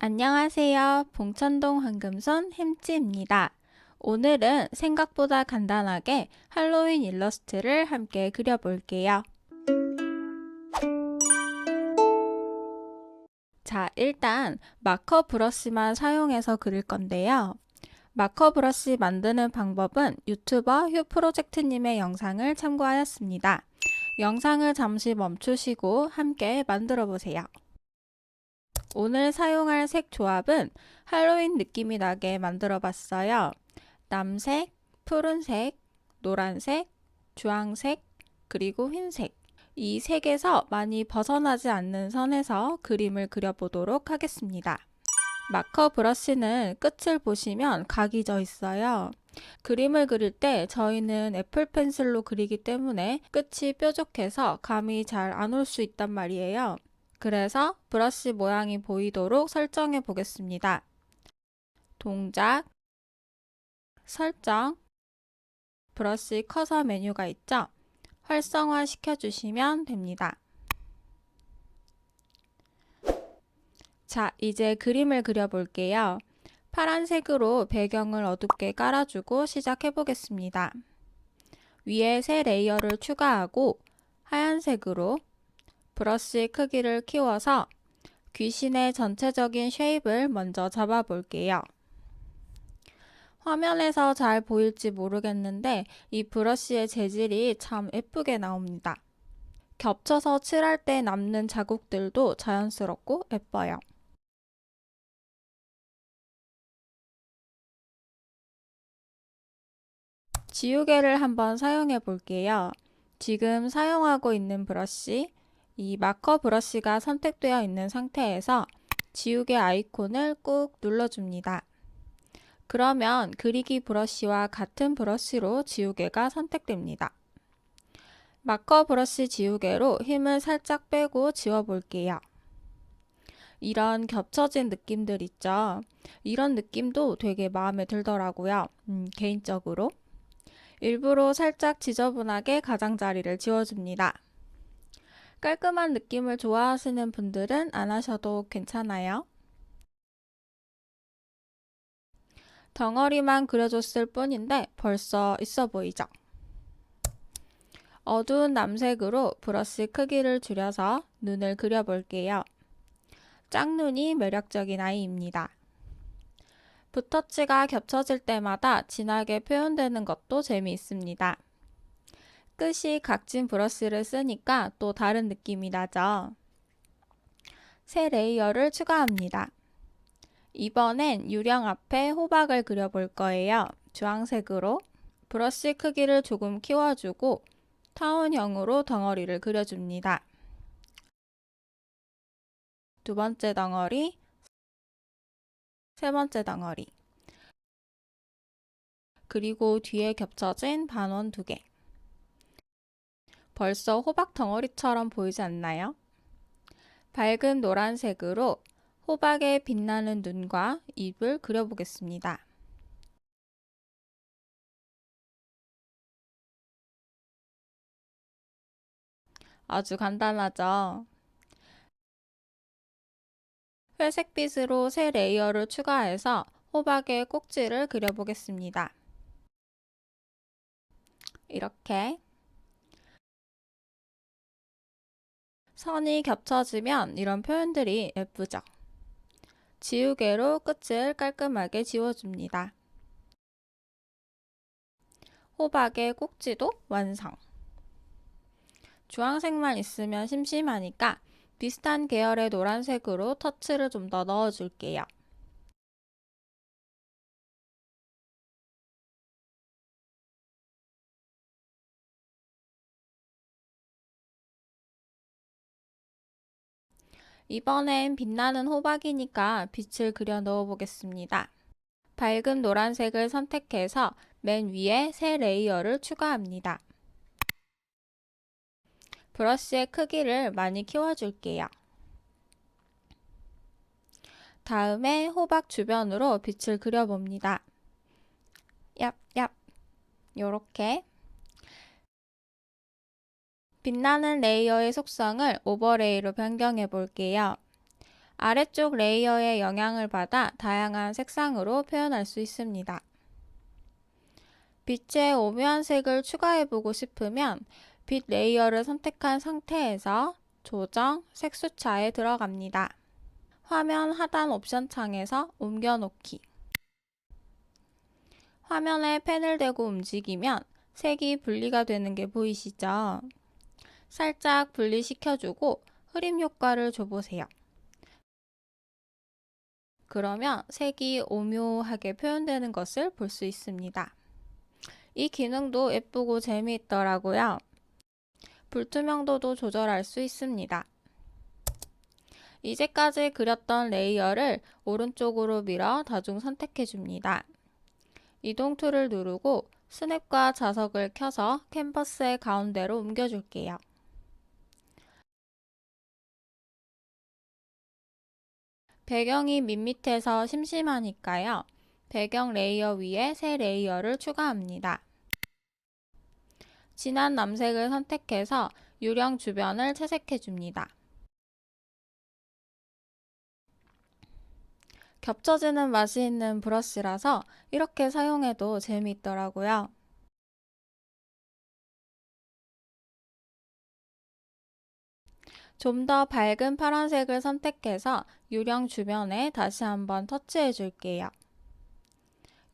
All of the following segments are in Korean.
안녕하세요. 봉천동 황금손 햄찌입니다. 오늘은 생각보다 간단하게 할로윈 일러스트를 함께 그려볼게요. 자, 일단 마커 브러쉬만 사용해서 그릴 건데요. 마커 브러쉬 만드는 방법은 유튜버 휴프로젝트님의 영상을 참고하였습니다. 영상을 잠시 멈추시고 함께 만들어 보세요. 오늘 사용할 색 조합은 할로윈 느낌이 나게 만들어 봤어요. 남색, 푸른색, 노란색, 주황색, 그리고 흰색. 이 색에서 많이 벗어나지 않는 선에서 그림을 그려보도록 하겠습니다. 마커 브러쉬는 끝을 보시면 각이 져 있어요. 그림을 그릴 때 저희는 애플 펜슬로 그리기 때문에 끝이 뾰족해서 감이 잘 안 올 수 있단 말이에요. 그래서 브러쉬 모양이 보이도록 설정해 보겠습니다. 동작, 설정, 브러쉬 커서 메뉴가 있죠? 활성화 시켜주시면 됩니다. 자, 이제 그림을 그려볼게요. 파란색으로 배경을 어둡게 깔아주고 시작해 보겠습니다. 위에 새 레이어를 추가하고 하얀색으로 브러쉬 크기를 키워서 귀신의 전체적인 쉐입을 먼저 잡아볼게요. 화면에서 잘 보일지 모르겠는데 이 브러쉬의 재질이 참 예쁘게 나옵니다. 겹쳐서 칠할 때 남는 자국들도 자연스럽고 예뻐요. 지우개를 한번 사용해 볼게요. 지금 사용하고 있는 브러쉬, 이 마커 브러쉬가 선택되어 있는 상태에서 지우개 아이콘을 꾹 눌러줍니다. 그러면 그리기 브러쉬와 같은 브러쉬로 지우개가 선택됩니다. 마커 브러쉬 지우개로 힘을 살짝 빼고 지워볼게요. 이런 겹쳐진 느낌들 있죠? 이런 느낌도 되게 마음에 들더라고요. 개인적으로. 일부러 살짝 지저분하게 가장자리를 지워줍니다. 깔끔한 느낌을 좋아하시는 분들은 안 하셔도 괜찮아요. 덩어리만 그려줬을 뿐인데 벌써 있어 보이죠? 어두운 남색으로 브러쉬 크기를 줄여서 눈을 그려볼게요. 짝눈이 매력적인 아이입니다. 붓터치가 겹쳐질 때마다 진하게 표현되는 것도 재미있습니다. 끝이 각진 브러쉬를 쓰니까 또 다른 느낌이 나죠. 새 레이어를 추가합니다. 이번엔 유령 앞에 호박을 그려볼 거예요. 주황색으로 브러쉬 크기를 조금 키워주고 타원형으로 덩어리를 그려줍니다. 두 번째 덩어리, 세 번째 덩어리, 그리고 뒤에 겹쳐진 반원 2개. 벌써 호박 덩어리처럼 보이지 않나요? 밝은 노란색으로 호박의 빛나는 눈과 입을 그려보겠습니다. 아주 간단하죠? 회색빛으로 새 레이어를 추가해서 호박의 꼭지를 그려보겠습니다. 이렇게 선이 겹쳐지면 이런 표현들이 예쁘죠? 지우개로 끝을 깔끔하게 지워줍니다. 호박의 꼭지도 완성! 주황색만 있으면 심심하니까 비슷한 계열의 노란색으로 터치를 좀 더 넣어줄게요. 이번엔 빛나는 호박이니까 빛을 그려 넣어 보겠습니다. 밝은 노란색을 선택해서 맨 위에 새 레이어를 추가합니다. 브러쉬의 크기를 많이 키워줄게요. 다음에 호박 주변으로 빛을 그려봅니다. 얍얍 요렇게 빛나는 레이어의 속성을 오버레이로 변경해 볼게요. 아래쪽 레이어의 영향을 받아 다양한 색상으로 표현할 수 있습니다. 빛의 오묘한 색을 추가해보고 싶으면 빛 레이어를 선택한 상태에서 조정, 색수차에 들어갑니다. 화면 하단 옵션 창에서 옮겨놓기. 화면에 펜을 대고 움직이면 색이 분리가 되는 게 보이시죠? 살짝 분리시켜주고 흐림 효과를 줘보세요. 그러면 색이 오묘하게 표현되는 것을 볼 수 있습니다. 이 기능도 예쁘고 재미있더라고요. 불투명도도 조절할 수 있습니다. 이제까지 그렸던 레이어를 오른쪽으로 밀어 다중 선택해 줍니다. 이동 툴을 누르고 스냅과 자석을 켜서 캔버스의 가운데로 옮겨줄게요. 배경이 밋밋해서 심심하니까요. 배경 레이어 위에 새 레이어를 추가합니다. 진한 남색을 선택해서 유령 주변을 채색해 줍니다. 겹쳐지는 맛이 있는 브러쉬라서 이렇게 사용해도 재미있더라고요. 좀 더 밝은 파란색을 선택해서 유령 주변에 다시 한번 터치해 줄게요.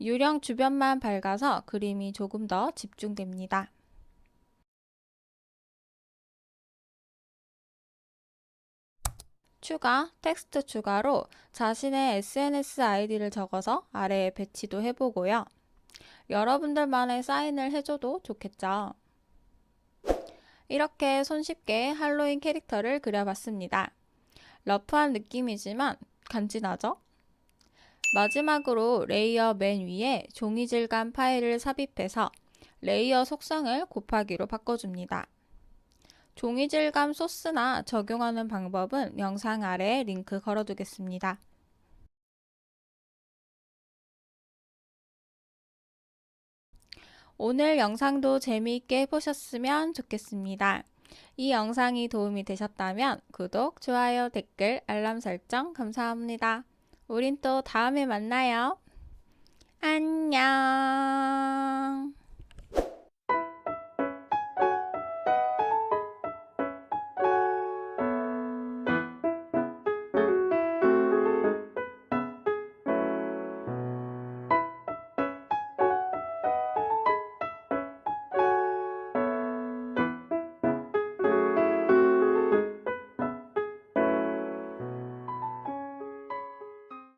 유령 주변만 밝아서 그림이 조금 더 집중됩니다. 추가, 텍스트 추가로 자신의 SNS 아이디를 적어서 아래에 배치도 해보고요. 여러분들만의 사인을 해줘도 좋겠죠. 이렇게 손쉽게 할로윈 캐릭터를 그려봤습니다. 러프한 느낌이지만 간지나죠? 마지막으로 레이어 맨 위에 종이 질감 파일을 삽입해서 레이어 속성을 곱하기로 바꿔줍니다. 종이 질감 소스나 적용하는 방법은 영상 아래에 링크 걸어두겠습니다. 오늘 영상도 재미있게 보셨으면 좋겠습니다. 이 영상이 도움이 되셨다면 구독, 좋아요, 댓글, 알람 설정 감사합니다. 우린 또 다음에 만나요. 안녕.